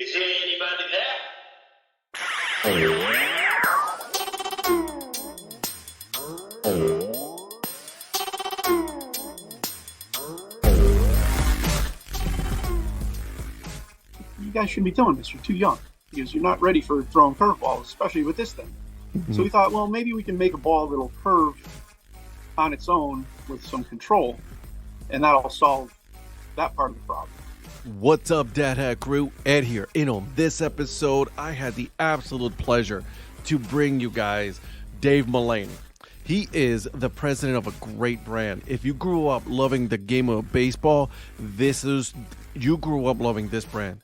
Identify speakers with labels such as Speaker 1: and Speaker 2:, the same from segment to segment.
Speaker 1: Is there anybody there?
Speaker 2: You guys shouldn't be doing this. You're too young because you're not ready for throwing curveballs, especially with this thing. So we thought, well, maybe we can make a ball that'll curve on its own with some control, and that'll solve that part of the problem.
Speaker 3: What's up, Dad Hat crew? Ed here. And on this episode, I had the absolute pleasure to bring you guys Dave Mullany. He is the president of a great brand. If you grew up loving the game of baseball, you grew up loving this brand.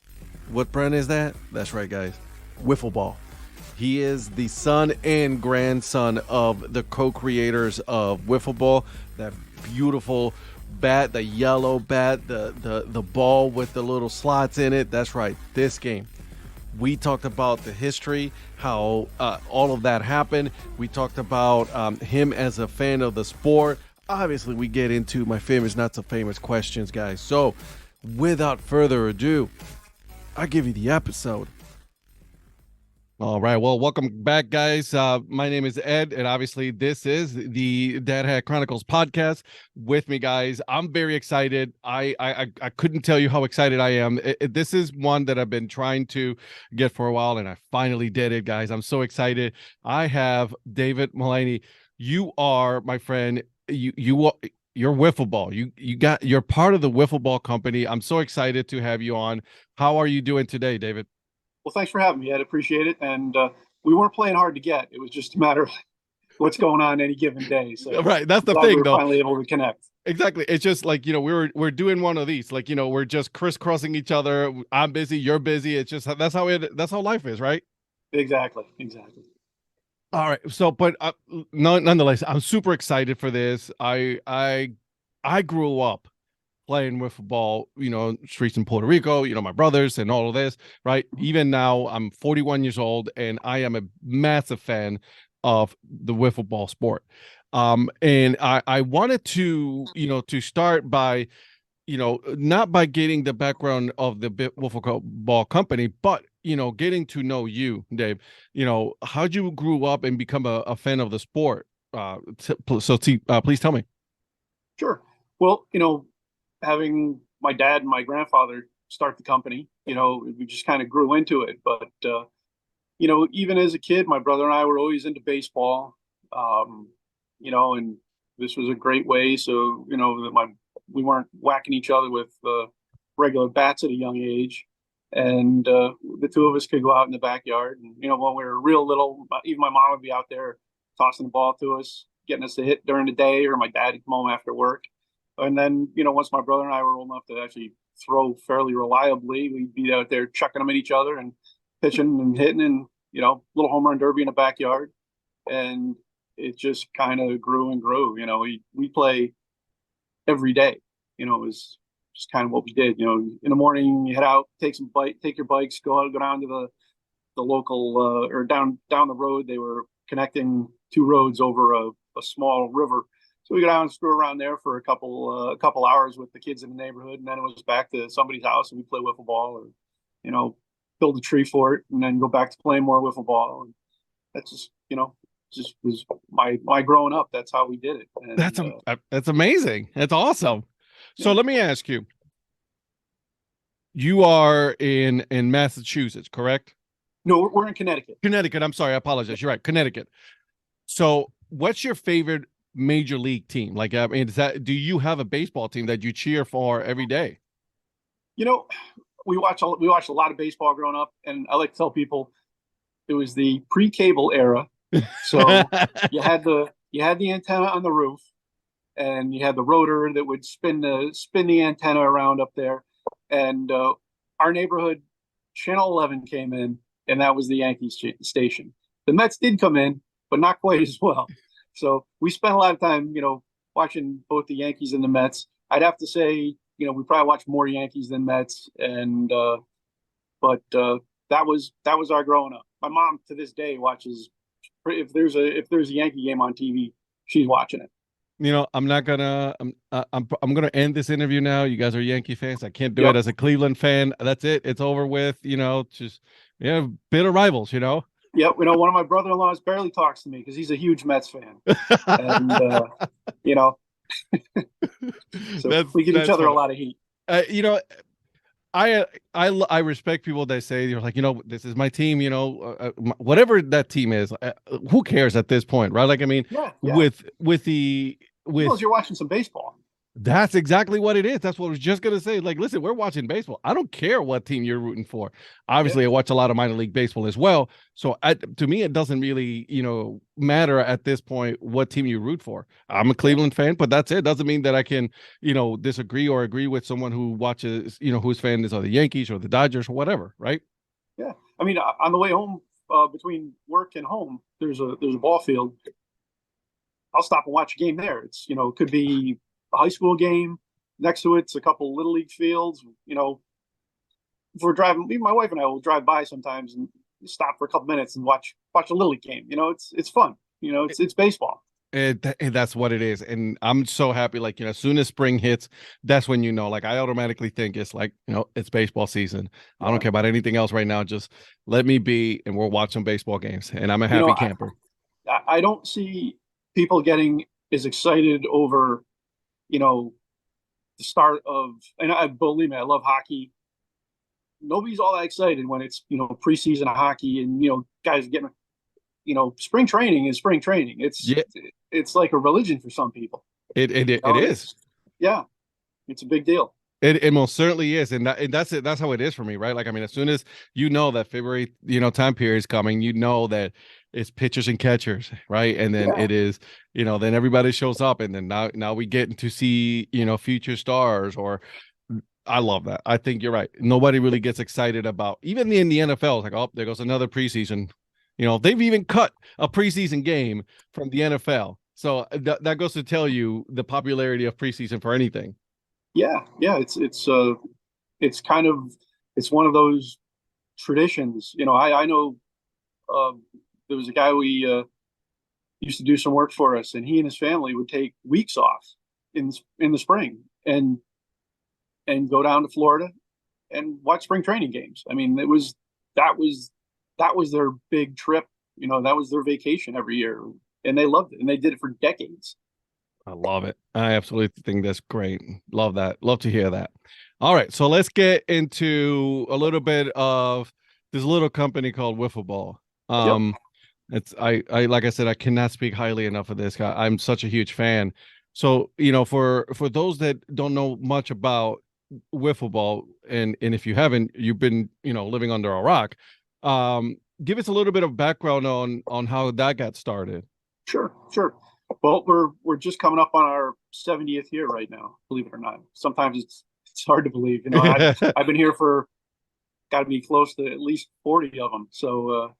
Speaker 3: What brand is that? That's right, guys. Wiffle Ball. He is the son and grandson of the co-creators of Wiffle Ball, that beautiful bat, the yellow bat, the ball with the little slots in it. That's right, this game. We talked about the history, how all of that happened. We talked about him as a fan of the sport. Obviously, we get into my famous, not so famous questions, guys. So, without further ado, I give you the episode. All right. Well, welcome back, guys. My name is Ed, and obviously this is the Dad Hat Chronicles podcast. With me, guys, I'm very excited. I couldn't tell you how excited I am. This is one that I've been trying to get for a while, and I finally did it, guys. I'm so excited. I have David Mullany. You are, my friend. You're Wiffle Ball. You're part of the Wiffle Ball company. I'm so excited to have you on. How are you doing today, David?
Speaker 2: Well, thanks for having me, Ed. Appreciate it. And we weren't playing hard to get. It was just a matter of what's going on any given day. So
Speaker 3: right, that's the
Speaker 2: glad
Speaker 3: thing,
Speaker 2: we were
Speaker 3: though.
Speaker 2: finally able to connect.
Speaker 3: Exactly. It's just like, we're doing one of these, like, we're just crisscrossing each other. I'm busy, you're busy. It's just that's how life is, right?
Speaker 2: Exactly.
Speaker 3: All right. So, but nonetheless, I'm super excited for this. I grew up playing wiffle ball, streets in Puerto Rico, my brothers and all of this, right? Even now, I'm 41 years old, and I am a massive fan of the wiffle ball sport. And I wanted to, to start by, not by getting the background of the wiffle ball company, but, getting to know you, Dave. How'd you grew up and become a fan of the sport? Please tell me.
Speaker 2: Sure. Well, having my dad and my grandfather start the company, we just kind of grew into it. But, even as a kid, my brother and I were always into baseball, and this was a great way. So, that we weren't whacking each other with regular bats at a young age. And the two of us could go out in the backyard. And, when we were real little, even my mom would be out there tossing the ball to us, getting us to hit during the day, or my dad would come home after work. And then, once my brother and I were old enough to actually throw fairly reliably, we'd be out there chucking them at each other and pitching and hitting, and, little home run derby in the backyard. And it just kind of grew and grew. We play every day. It was just kind of what we did. In the morning, you head out, take your bikes, go down to the local or down the road. They were connecting two roads over a small river. So we go down and screw around there for a couple hours with the kids in the neighborhood, and then it was back to somebody's house and we play wiffle ball, or build a tree fort, and then go back to playing more wiffle ball. And that's just was my growing up. That's how we did it. And,
Speaker 3: that's amazing. That's awesome. So let me ask you. You are in Massachusetts, correct?
Speaker 2: No, we're in Connecticut.
Speaker 3: Connecticut. I'm sorry. I apologize. You're right. Connecticut. So what's your favorite major league team? Like, I mean, do you have a baseball team that you cheer for every day?
Speaker 2: We watched a lot of baseball growing up, and I like to tell people it was the pre-cable era. So you had the antenna on the roof, and you had the rotor that would spin the antenna around up there. And our neighborhood, Channel 11 came in, and that was the Yankees station. The Mets did come in, but not quite as well. So we spent a lot of time, watching both the Yankees and the Mets. I'd have to say, we probably watched more Yankees than Mets, and but that was our growing up. My mom to this day watches. If there's a Yankee game on TV, she's watching it.
Speaker 3: I'm not gonna. I'm gonna end this interview now. You guys are Yankee fans. I can't do it
Speaker 2: Yep.
Speaker 3: as a Cleveland fan. That's it. It's over with. Just bitter rivals.
Speaker 2: Yep. One of my brother-in-laws barely talks to me because he's a huge Mets fan, and you know, so we give each
Speaker 3: That's
Speaker 2: other a
Speaker 3: funny.
Speaker 2: lot of heat.
Speaker 3: Uh, you know, I respect people that say you're like, this is my team. Whatever that team is. Who cares at this point, right? Like, I mean,
Speaker 2: Yeah, yeah.
Speaker 3: with the
Speaker 2: As long as
Speaker 3: with
Speaker 2: you're watching some baseball.
Speaker 3: That's exactly what it is. That's what I was just gonna say. Like, listen, we're watching baseball. I don't care what team you're rooting for.
Speaker 2: Yeah,
Speaker 3: Obviously, I watch a lot of minor league baseball as well. So, to me, it doesn't really, matter at this point what team you root for. I'm a
Speaker 2: yeah,
Speaker 3: Cleveland fan, but that's it. Doesn't mean that I can, disagree or agree with someone who watches, whose fan is, or the Yankees or the Dodgers or whatever, right?
Speaker 2: yeah. I mean, on the way home, between work and home, there's a ball field. I'll stop and watch a game there. It could be a high school game. Next to it's a couple little league fields. If we're driving, even my wife and I will drive by sometimes and stop for a couple minutes and watch a little league game. It's fun. It's baseball.
Speaker 3: And that's what it is. And I'm so happy. Like, as soon as spring hits, that's when, like, I automatically think it's like, it's baseball season. I don't
Speaker 2: Yeah.
Speaker 3: care about anything else right now. Just let me be, and we'll watch some baseball games. And I'm a
Speaker 2: You know,
Speaker 3: happy
Speaker 2: I,
Speaker 3: camper.
Speaker 2: I don't see people getting as excited over, the start of, and I believe me, I love hockey. Nobody's all that excited when it's, preseason of hockey and, guys getting, spring training is spring training.
Speaker 3: Yeah,
Speaker 2: It's like a religion for some people.
Speaker 3: it is.
Speaker 2: Yeah, it's a big deal.
Speaker 3: It most certainly is, and that's it. That's how it is for me, right? Like, I mean, as soon as that February, time period is coming, that it's pitchers and catchers, right? And then
Speaker 2: Yeah,
Speaker 3: it is, then everybody shows up, and then now we get to see, future stars. Or I love that. I think you're right. Nobody really gets excited about, even in the NFL. It's like, oh, there goes another preseason. They've even cut a preseason game from the NFL, so that goes to tell you the popularity of preseason for anything.
Speaker 2: yeah. It's kind of it's one of those traditions. I know uh, there was a guy we used to do some work for us, and he and his family would take weeks off in the spring and go down to Florida and watch spring training games. I mean, that was that was their big trip. That was their vacation every year, and they loved it, and they did it for decades.
Speaker 3: I love it. I absolutely think that's great. Love that. Love to hear that. All right, so let's get into a little bit of this little company called Wiffle Ball.
Speaker 2: Yep.
Speaker 3: It's I like I said, I cannot speak highly enough of this guy. I'm such a huge fan. So, for those that don't know much about Wiffle Ball, and if you haven't, you've been, living under a rock. Give us a little bit of background on how that got started.
Speaker 2: Sure, sure. Well, we're just coming up on our 70th year right now, believe it or not. Sometimes it's hard to believe. I've been here for got to be close to at least 40 of them. So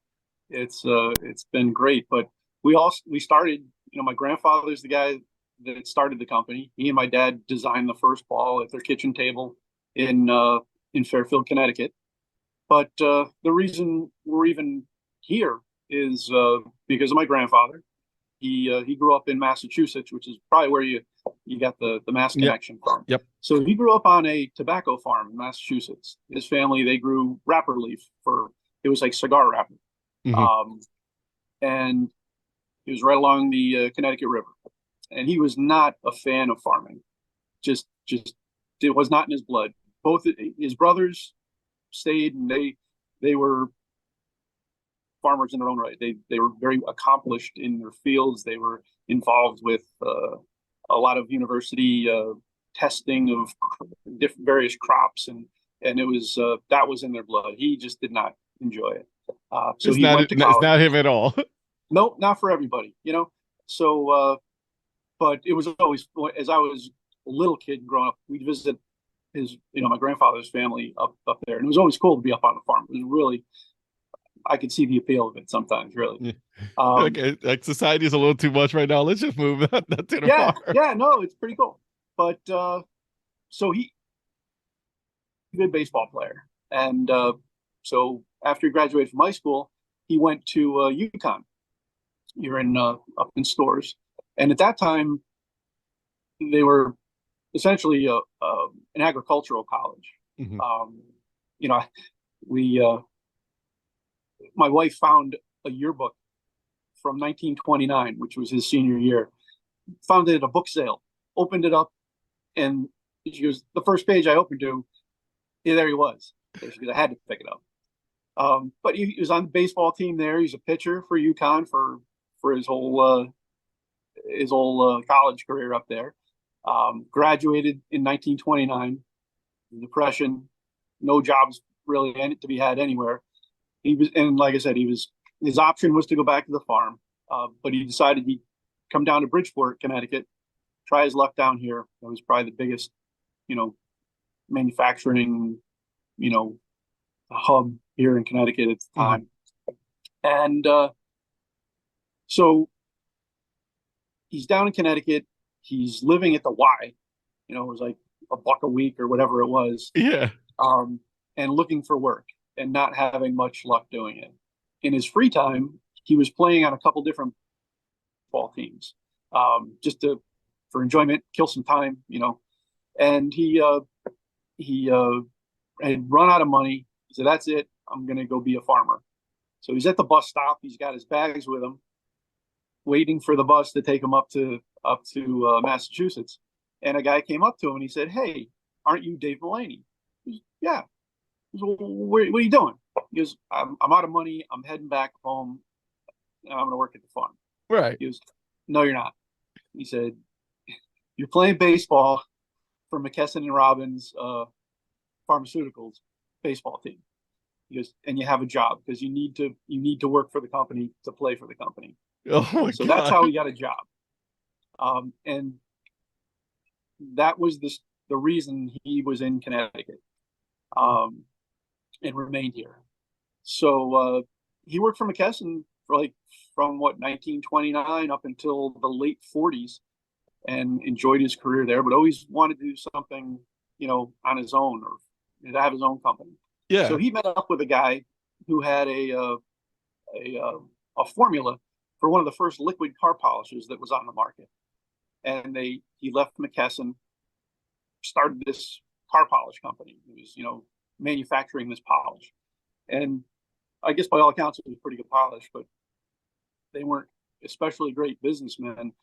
Speaker 2: it's been great. But we started. My grandfather's the guy that started the company. He and my dad designed the first ball at their kitchen table in Fairfield, Connecticut. But the reason we're even here is because of my grandfather. He grew up in Massachusetts, which is probably where you got the Mass
Speaker 3: Yep.
Speaker 2: connection from.
Speaker 3: Yep.
Speaker 2: So he grew up on a tobacco farm in Massachusetts. His family, they grew wrapper leaf it was like cigar wrapper.
Speaker 3: Hmm.
Speaker 2: Um, and he was right along the Connecticut River. And he was not a fan of farming. Just it was not in his blood. Both his brothers stayed, and they were farmers in their own right. They were very accomplished in their fields. They were involved with a lot of university testing of various crops, and it was that was in their blood. He just did not enjoy it. So
Speaker 3: It's
Speaker 2: he
Speaker 3: not
Speaker 2: went to
Speaker 3: it's
Speaker 2: college.
Speaker 3: not him at all.
Speaker 2: No, not for everybody. So, but it was always, as I was a little kid growing up, we'd visit my grandfather's family up there, and it was always cool to be up on the farm. It was really, I could see the appeal of it sometimes, really.
Speaker 3: Yeah.
Speaker 2: Um,
Speaker 3: Okay, like society is a little too much right now. Let's just move not too
Speaker 2: yeah,
Speaker 3: far.
Speaker 2: yeah, no, it's pretty cool. But so he a good baseball player, and so after he graduated from high school, he went to UConn. You're in up in Stores, and at that time, they were essentially an agricultural college.
Speaker 3: Hmm.
Speaker 2: You know, we my wife found a yearbook from 1929, which was his senior year. Found it at a book sale. Opened it up, and she goes, "The first page I opened to, yeah, there he was." So she goes, "I had to pick it up." But he was on the baseball team there. He's a pitcher for UConn for his whole college career up there. Graduated in 1929. Depression, no jobs really to be had anywhere. He was, and like I said, his option was to go back to the farm, but he decided he'd come down to Bridgeport, Connecticut, try his luck down here. That was probably the biggest, you know, manufacturing, you know, hub here in Connecticut at the
Speaker 3: Hmm.
Speaker 2: time. And so he's down in Connecticut. He's living at the Y. You know, it was like $1 a week or whatever it was,
Speaker 3: Yeah.
Speaker 2: um, and looking for work and not having much luck doing it. In his free time, he was playing on a couple different ball teams, just to for enjoyment, kill some time, you know. And he had run out of money. He said, "That's it. I'm going to go be a farmer." So he's at the bus stop. He's got his bags with him, waiting for the bus to take him up to Massachusetts. And a guy came up to him and he said, "Hey, aren't you Dave Mullany?" He goes, "Yeah." He goes, "Well, what are you doing?" He goes, I'm out of money. I'm heading back home. And I'm going to work at the farm."
Speaker 3: Right.
Speaker 2: He goes, "No, you're not." He said, "You're playing baseball for McKesson and Robbins Pharmaceuticals baseball team." He goes, "And you have a job because you need to work for the company to play for the company."
Speaker 3: Oh my
Speaker 2: So that's
Speaker 3: God.
Speaker 2: how he got a job. And that was the reason he was in Connecticut, um, and remained here. So he worked for McKesson for like from what 1929 up until the late 40s, and enjoyed his career there, but always wanted to do something, you know, on his own or to have his own company. So
Speaker 3: Yeah.
Speaker 2: he met up with a guy who had a a formula for one of the first liquid car polishes that was on the market, and he left McKesson, started this car polish company. He was, you know, manufacturing this polish, and I guess by all accounts it was pretty good polish, but they weren't especially great businessmen.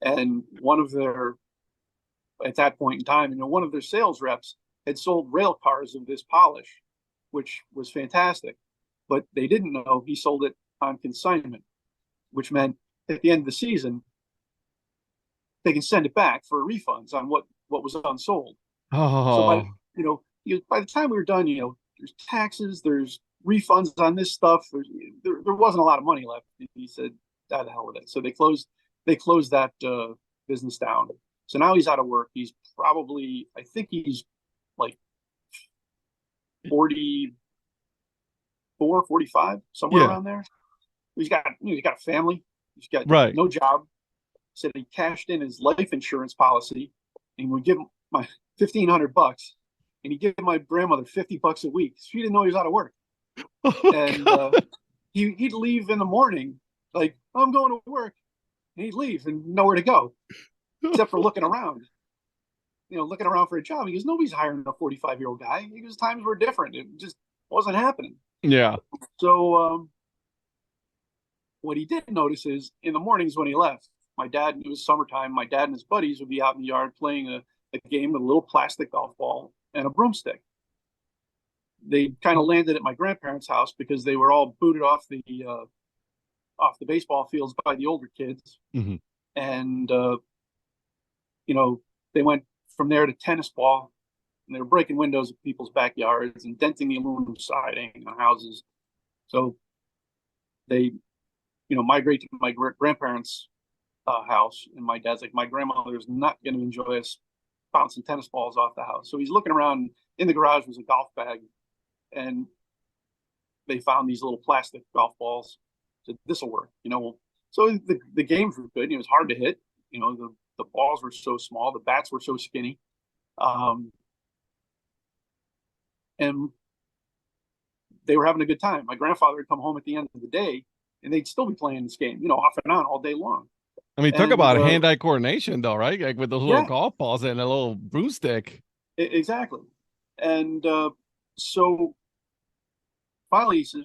Speaker 2: And one of their at that point in time, you know, one of their sales reps had sold rail cars of this polish, which was fantastic. But they didn't know he sold it on consignment, which meant at the end of the season, they can send it back for refunds on what was unsold. So
Speaker 3: Oh.
Speaker 2: by the time we were done, you know, there's taxes, there's refunds on this stuff. There wasn't a lot of money left. He said, "Ah, the hell with it." So they closed that business down. So now he's out of work. He's probably, I think he's like 44, 45, somewhere
Speaker 3: Yeah.
Speaker 2: around there. He's got a family. He's got
Speaker 3: Right.
Speaker 2: no job. Said he cashed in his life insurance policy and would give him my $1,500, and he'd give my grandmother $50 a week. She didn't know he was out of work.
Speaker 3: Oh my
Speaker 2: And
Speaker 3: God.
Speaker 2: he'd leave in the morning, like, "Oh, I'm going to work," and he'd leave and nowhere to go except for looking around. You know, looking around for a job. He goes, "Nobody's hiring a 45-year-old guy." He goes, "Times were different. It just wasn't happening."
Speaker 3: Yeah.
Speaker 2: So what he did notice is in the mornings when he left, it was summertime, my dad and his buddies would be out in the yard playing a game with a little plastic golf ball and a broomstick. They kind of landed at my grandparents' house because they were all booted off the baseball fields by the older kids,
Speaker 3: Hmm.
Speaker 2: and you know, they went from there to tennis ball, and they were breaking windows of people's backyards and denting the aluminum siding on houses. So they, you know, migrate to my grandparents' house, and my dad's like, "My grandmother is not going to enjoy us bouncing tennis balls off the house." So he's looking around. In the garage was a golf bag, and they found these little plastic golf balls. So this will work, you know. So the games were good. It was hard to hit. You know, the balls were so small, the bats were so skinny, um, and they were having a good time. My grandfather would come home at the end of the day, and they'd still be playing this game, you know, off and on all day long.
Speaker 3: I mean, talk
Speaker 2: And
Speaker 3: about hand-eye coordination, though, right? Like with those little
Speaker 2: yeah,
Speaker 3: golf balls and a little broomstick.
Speaker 2: exactly. And so finally he says,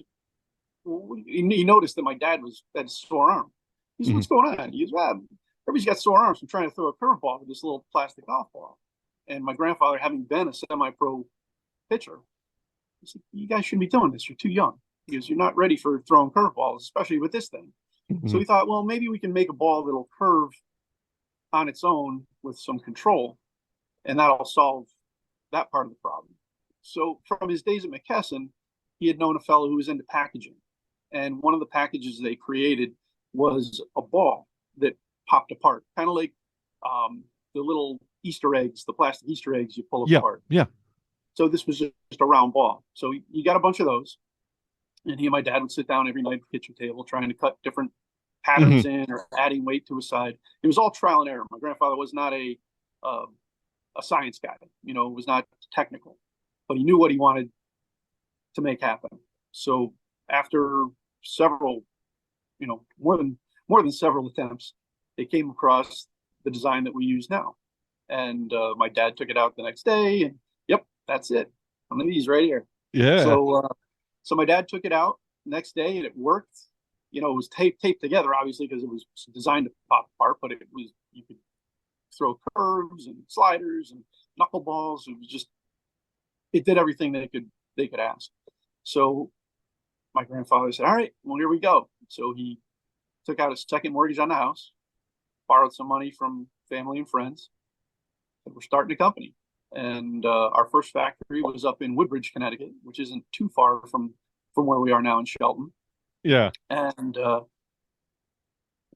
Speaker 2: well, he noticed that my dad had a sore arm. He said,
Speaker 3: Hmm.
Speaker 2: "What's going on?" He goes, "Well, everybody's got sore arms from trying to throw a curveball with this little plastic golf ball." And my grandfather, having been a semi-pro pitcher, he said, "You guys shouldn't be doing this. You're too young." He goes, "You're not ready for throwing curveballs, especially with this thing." So
Speaker 3: Hmm.
Speaker 2: we thought, well, maybe we can make a ball that'll curve on its own with some control, and that'll solve that part of the problem. So from his days at McKesson, he had known a fellow who was into packaging. And one of the packages they created was a ball that popped apart, kind of like the little Easter eggs, the plastic Easter eggs you pull
Speaker 3: Yeah,
Speaker 2: apart.
Speaker 3: yeah.
Speaker 2: So this was just a round ball. So he got a bunch of those. And he and my dad would sit down every night at the kitchen table trying to cut different
Speaker 3: Hmm.
Speaker 2: patterns in or adding weight to a side. It was all trial and error. My grandfather was not uh, a science guy, was not technical, but he knew what he wanted to make happen. So after several, more than several attempts, they came across the design that we use now. And my dad took it out the next day, and yep, that's it. One of these right here.
Speaker 3: Yeah.
Speaker 2: So my dad took it out the next day, and it worked. It was taped together, obviously, because it was designed to pop apart, but you could throw curves and sliders and knuckleballs. It did everything they could ask. So my grandfather said, "All right, well, here we go." So he took out a second mortgage on the house, borrowed some money from family and friends, and we're starting a company. And our first factory was up in Woodbridge, Connecticut, which isn't too far from where we are now in Shelton.
Speaker 3: Yeah.
Speaker 2: And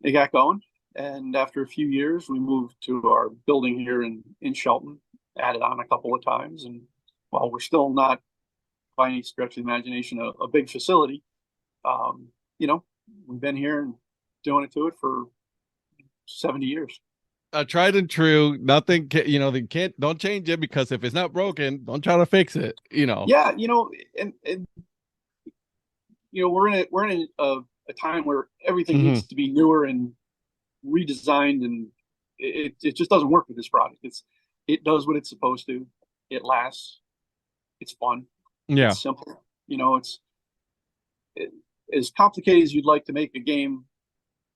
Speaker 2: it got going. And after a few years, we moved to our building here in Shelton, added on a couple of times. And while we're still not by any stretch of the imagination a big facility, um, you know, we've been here and doing it to it for 70 years.
Speaker 3: Tried and true. Nothing, they can't, don't change it because if it's not broken, don't try to fix it.
Speaker 2: Yeah, and we're in a time where everything
Speaker 3: Hmm.
Speaker 2: needs to be newer and redesigned, and it just doesn't work with this product. It does what it's supposed to. It lasts. It's fun.
Speaker 3: Yeah.
Speaker 2: It's simple. It, as complicated as you'd like to make a game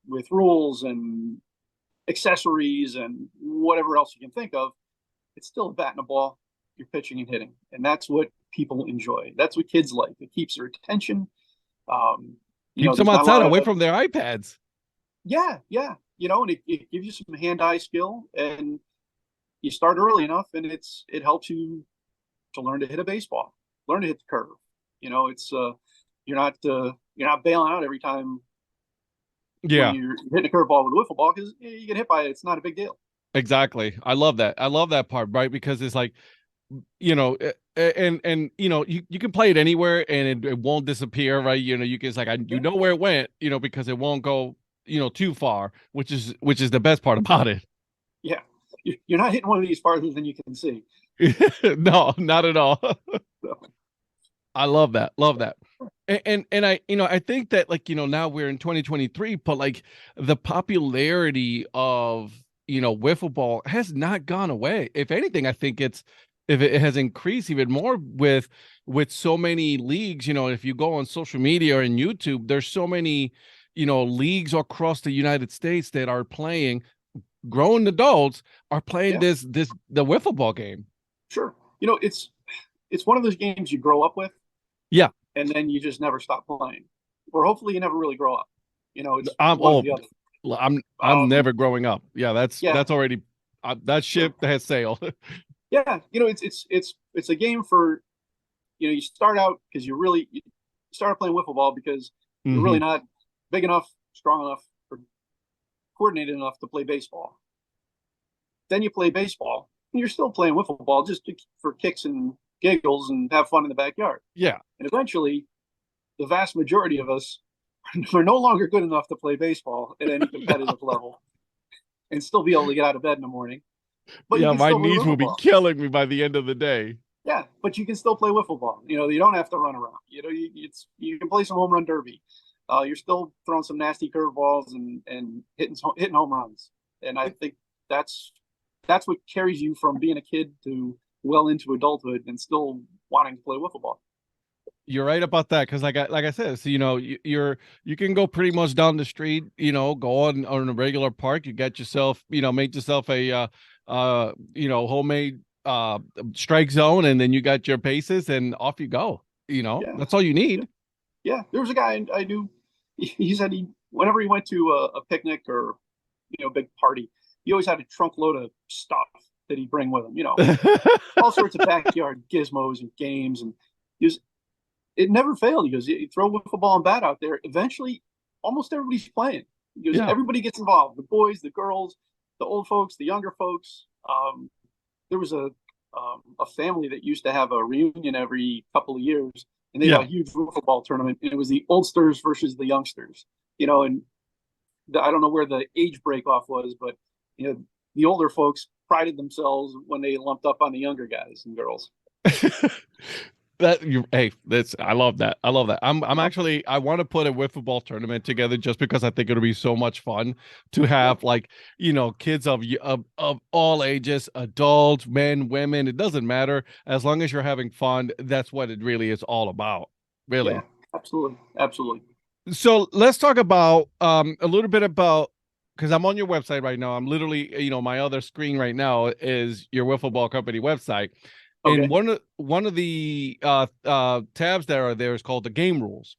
Speaker 2: with rules and accessories and whatever else you can think of, it's still a bat and a ball. You're pitching and hitting, and that's what people enjoy. That's what kids like. It keeps their attention. Um,
Speaker 3: Keeps them
Speaker 2: there's not a
Speaker 3: outside
Speaker 2: lot
Speaker 3: away
Speaker 2: of
Speaker 3: from their iPads.
Speaker 2: yeah. And it gives you some hand-eye skill, and you start early enough, and it helps you to learn to hit a baseball, learn to hit the curve. It's you're not bailing out every time when
Speaker 3: Yeah.
Speaker 2: you're hitting a curveball with a wiffle ball because you get hit by it. It's not a big deal.
Speaker 3: Exactly. I love that. I love that part, right? Because it's like, and you can play it anywhere and it won't disappear, right? You can, it's like you
Speaker 2: Yeah,
Speaker 3: know where it went, because it won't go, too far, which is the best part about it.
Speaker 2: yeah. You're not hitting one of these farther than you can see.
Speaker 3: No, not at all.
Speaker 2: So,
Speaker 3: I love that. Love that. And I think that, like, now we're in 2023, but like the popularity of, wiffle ball has not gone away. If anything, I think if it has increased even more with so many leagues. If you go on social media or in YouTube, there's so many, leagues across the United States that are playing, grown adults are playing
Speaker 2: yeah,
Speaker 3: the wiffle ball game.
Speaker 2: sure. It's one of those games you grow up with,
Speaker 3: Yeah.
Speaker 2: and then you just never stop playing, or hopefully you never really grow up. It's
Speaker 3: I'm
Speaker 2: one or
Speaker 3: oh
Speaker 2: the other.
Speaker 3: I'm never growing up. Yeah,
Speaker 2: Yeah,
Speaker 3: that's already that
Speaker 2: sure.
Speaker 3: ship has sailed.
Speaker 2: Yeah, it's a game for you start out because you start playing wiffle ball because you're
Speaker 3: Hmm.
Speaker 2: really not big enough, strong enough, or coordinated enough to play baseball. Then you play baseball, and you're still playing wiffle ball just for kicks and giggles and have fun in the backyard.
Speaker 3: Yeah,
Speaker 2: And eventually, the vast majority of us are no longer good enough to play baseball at any competitive
Speaker 3: no.
Speaker 2: level and still be able to get out of bed in the morning. But you
Speaker 3: Yeah,
Speaker 2: can
Speaker 3: my
Speaker 2: still play
Speaker 3: knees will
Speaker 2: wiffle
Speaker 3: be
Speaker 2: ball.
Speaker 3: killing me by the end of the day.
Speaker 2: Yeah, but you can still play wiffle ball. You don't have to run around. You can play some home run derby. you're still throwing some nasty curveballs and hitting home runs. And I think that's that's what carries you from being a kid to well into adulthood and still wanting to play wiffle ball.
Speaker 3: You're right about that, because like I said, so you can go pretty much down the street, go on a regular park. You get yourself, make yourself a homemade strike zone, and then you got your paces, and off you go.
Speaker 2: Yeah,
Speaker 3: That's all you
Speaker 2: yeah,
Speaker 3: need.
Speaker 2: yeah. There was a guy I knew. He said whenever he went to a picnic or big party, he always had a trunk load of stuff that he'd bring with him. All sorts of backyard gizmos and games, and he was it never failed. He goes, you throw wiffle ball and bat out there. Eventually, almost everybody's playing. He goes,
Speaker 3: Yeah.
Speaker 2: everybody gets involved. The boys, the girls, the old folks, the younger folks. There was a family that used to have a reunion every couple of years, and they had
Speaker 3: Yeah.
Speaker 2: a huge wiffle ball tournament, and it was the oldsters versus the youngsters. And I don't know where the age break off was, but the older folks prided themselves when they lumped up on the younger guys and girls.
Speaker 3: That's I love that. I love that. I'm actually I want to put a wiffle ball tournament together, just because I think it'll be so much fun to
Speaker 2: Yeah,
Speaker 3: have, like, kids of all ages, adults, men, women. It doesn't matter, as long as you're having fun. That's what it really is all about,
Speaker 2: yeah,
Speaker 3: really.
Speaker 2: absolutely, absolutely.
Speaker 3: So let's talk about a little bit about, because I'm on your website right now. I'm literally, my other screen right now is your wiffle ball company website. And
Speaker 2: Okay.
Speaker 3: one of the tabs that are there is called the game rules,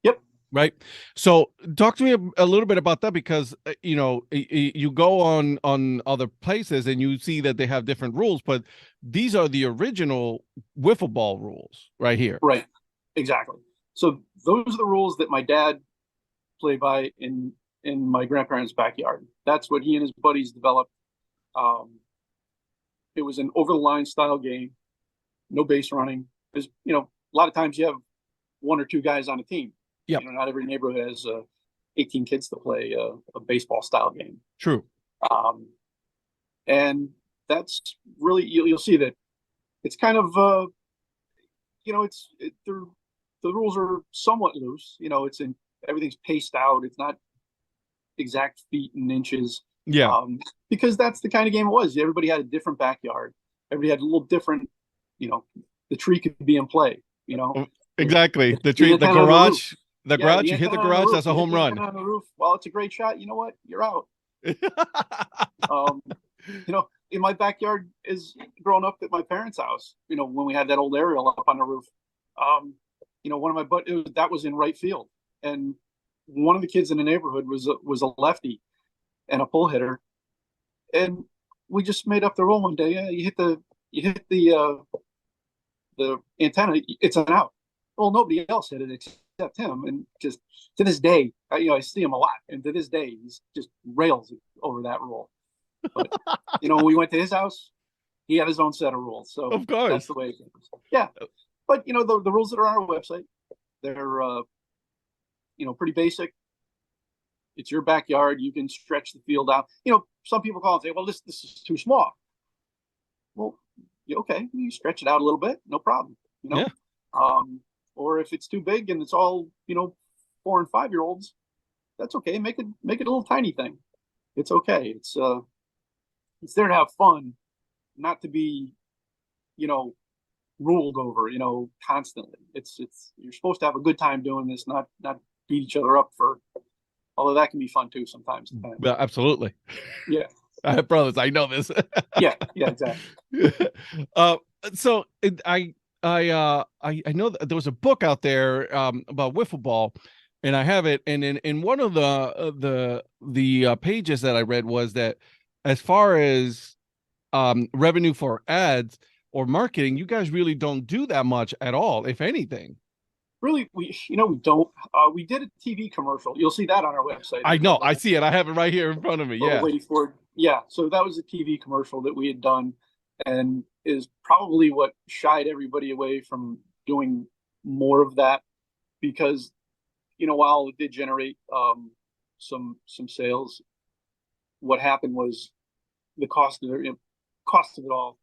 Speaker 2: Yep.
Speaker 3: right? So talk to me a little bit about that, because you go on other places and you see that they have different rules, but these are the original wiffle ball rules right here.
Speaker 2: Right. Exactly. So those are the rules that my dad played by in my grandparents' backyard. That's what he and his buddies developed. Um, it was an over the line style game, no base running. There's a lot of times you have one or two guys on a team.
Speaker 3: Yep.
Speaker 2: Not every neighborhood has 18 kids to play a baseball style game.
Speaker 3: True.
Speaker 2: Um, and that's really you'll see that it's kind of the rules are somewhat loose. It's in everything's paced out. It's not exact feet and inches.
Speaker 3: Yeah.
Speaker 2: Because that's the kind of game it was. Everybody had a different backyard. Everybody had a little different. The tree could be in play.
Speaker 3: Exactly. The
Speaker 2: the
Speaker 3: tree, the
Speaker 2: antenna on the roof.
Speaker 3: garage, the
Speaker 2: Yeah,
Speaker 3: garage.
Speaker 2: the
Speaker 3: You hit the
Speaker 2: antenna on the
Speaker 3: garage.
Speaker 2: roof.
Speaker 3: That's a
Speaker 2: You hit
Speaker 3: home
Speaker 2: the
Speaker 3: run.
Speaker 2: antenna on the roof. Well, it's a great shot. You know what? You're out. Um, in my backyard is growing up at my parents' house. When we had that old aerial up on the roof. One of my that was in right field, and one of the kids in the neighborhood was a lefty and a pull hitter, and we just made up the rule one day. Yeah, you hit the antenna, it's an out. Well, nobody else hit it except him, and just to this day, I see him a lot, and to this day, he's just rails over that rule. But when we went to his house, he had his own set of rules, so
Speaker 3: Of
Speaker 2: that's
Speaker 3: course.
Speaker 2: the way it goes. Yeah, but the rules that are on our website, they're pretty basic. It's your backyard. You can stretch the field out. Some people call and say, "Well, this is too small." Well, okay, you stretch it out a little bit, no problem.
Speaker 3: Yeah.
Speaker 2: Or if it's too big and it's all 4 and 5 year olds, that's okay. Make it a little tiny thing. It's okay. It's there to have fun, not to be ruled over constantly. It's you're supposed to have a good time doing this, not beat each other up for. Although that can be fun too sometimes.
Speaker 3: Yeah, absolutely.
Speaker 2: Yeah.
Speaker 3: I have brothers. I know this.
Speaker 2: Yeah. Yeah. Exactly.
Speaker 3: uh, so I know that there was a book out there about wiffle ball, and I have it. And in one of the pages that I read was that, as far as revenue for ads or marketing, you guys really don't do that much at all, if anything.
Speaker 2: Really, we don't. We did a TV commercial. You'll see that on our website.
Speaker 3: I know. I see it. I have it right here in front of me.
Speaker 2: Little
Speaker 3: Yeah.
Speaker 2: lady Ford. Yeah. So that was a TV commercial that we had done, and is probably what shied everybody away from doing more of that, because while it did generate some sales, what happened was the cost of it all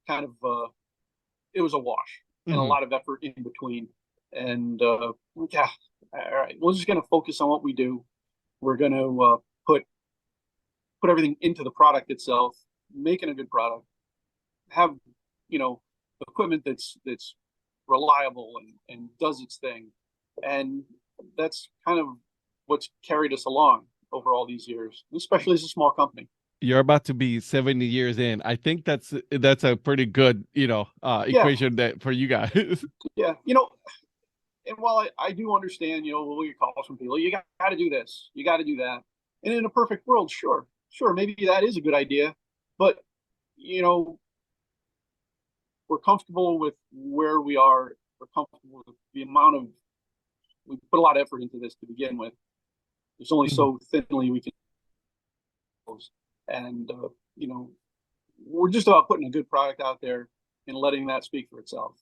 Speaker 2: kind of it was a wash, and a
Speaker 3: Mhm.
Speaker 2: lot of effort in between. And yeah, all right, we're just going to focus on what we do. We're going to put everything into the product itself, making a good product, have, you know, equipment that's reliable and does its thing. And that's kind of what's carried us along over all these years, especially as a small company.
Speaker 3: You're about to be 70 years in. I think that's a pretty good,
Speaker 2: Yeah,
Speaker 3: equation that for you guys.
Speaker 2: yeah. And while I do understand, we'll get calls from people, you got to do this, you got to do that. And in a perfect world, sure, maybe that is a good idea. But, you know, we're comfortable with where we are. We're comfortable with the amount of, we put a lot of effort into this to begin with. There's only so thinly we can close. And, we're just about putting a good product out there and letting that speak for itself.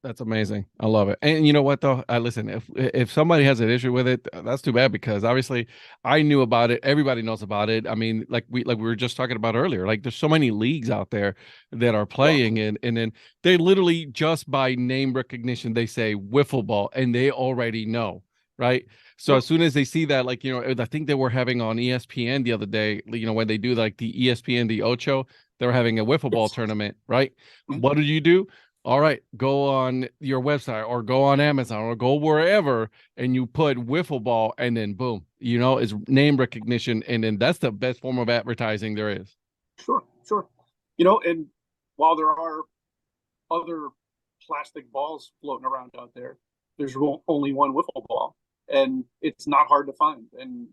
Speaker 3: That's amazing. I love it. And you know what though? Listen, if somebody has an issue with it, that's too bad because obviously I knew about it. Everybody knows about it. I mean, like we were just talking about earlier. Like there's so many leagues out there that are playing and then they literally just by name recognition they say wiffle ball and they already know, right? So as soon as they see that, like I think they were having on ESPN the other day, when they do like the ESPN the Ocho, they were having a wiffle ball tournament, right? What do you do? All right, go on your website or go on Amazon or go wherever and you put wiffle ball and then boom, it's name recognition. And then that's the best form of advertising there is.
Speaker 2: Sure. And while there are other plastic balls floating around out there, there's only one wiffle ball and it's not hard to find. And,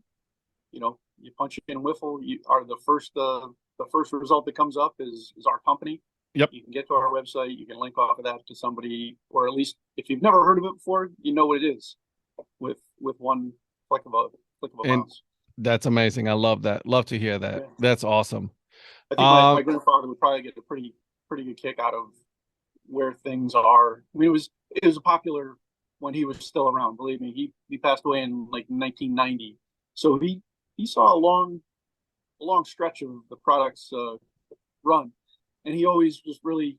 Speaker 2: you punch in wiffle, you are the first result that comes up is our company.
Speaker 3: Yep.
Speaker 2: You can get to our website. You can link off of that to somebody, or at least if you've never heard of it before, you know what it is with one click of a mouse.
Speaker 3: That's amazing. I love that. Love to hear that. Yeah. That's awesome.
Speaker 2: I think my grandfather would probably get a pretty good kick out of where things are. I mean, it was popular when he was still around. Believe me, he passed away in like 1990, so he saw a long stretch of the product's run. And he always just really,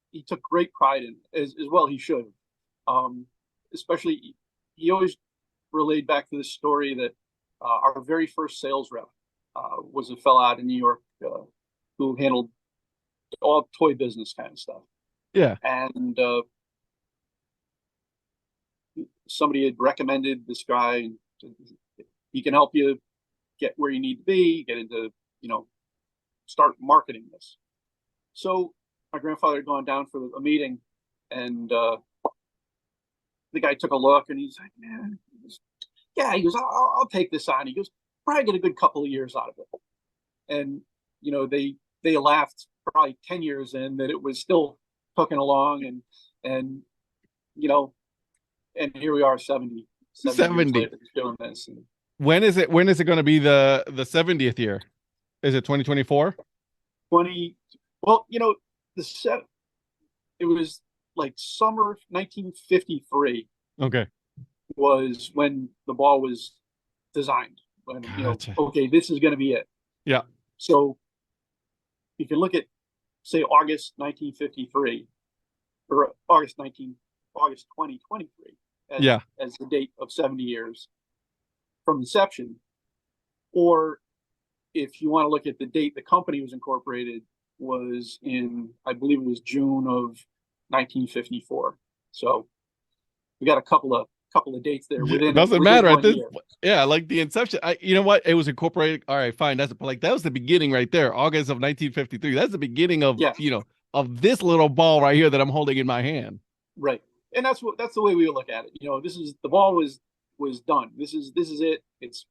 Speaker 2: he took great pride in as well. He should, especially he always relayed back to this story that our very first sales rep was a fella out in New York who handled all toy business kind of stuff.
Speaker 3: Yeah.
Speaker 2: And somebody had recommended this guy. He can help you get where you need to be, get into, start marketing this. So my grandfather had gone down for a meeting, and the guy took a look, and he's like, "Man, he goes, I'll take this on." He goes, "Probably get a good couple of years out of it." And they laughed probably 10 years in that it was still cooking along, and here we are 70 years later doing this. And
Speaker 3: when is it going to be the 70th year? Is it 2024?
Speaker 2: Well, it was like summer 1953.
Speaker 3: Okay.
Speaker 2: Was when the ball was designed. When,
Speaker 3: Gotcha.
Speaker 2: Okay, this is going to be it.
Speaker 3: Yeah.
Speaker 2: So you can look at, say, August 1953 or August 2023 as the date of 70 years from inception. Or if you want to look at the date the company was incorporated was in, I believe it was June of 1954. So we got a couple of dates there.
Speaker 3: It doesn't matter at this. Yeah, like the inception. You know what? It was incorporated. All right, fine. That was the beginning right there. August of 1953. That's the beginning of of this little ball right here that I'm holding in my hand.
Speaker 2: Right, and that's the way we would look at it. This is the ball was done. This is it. It's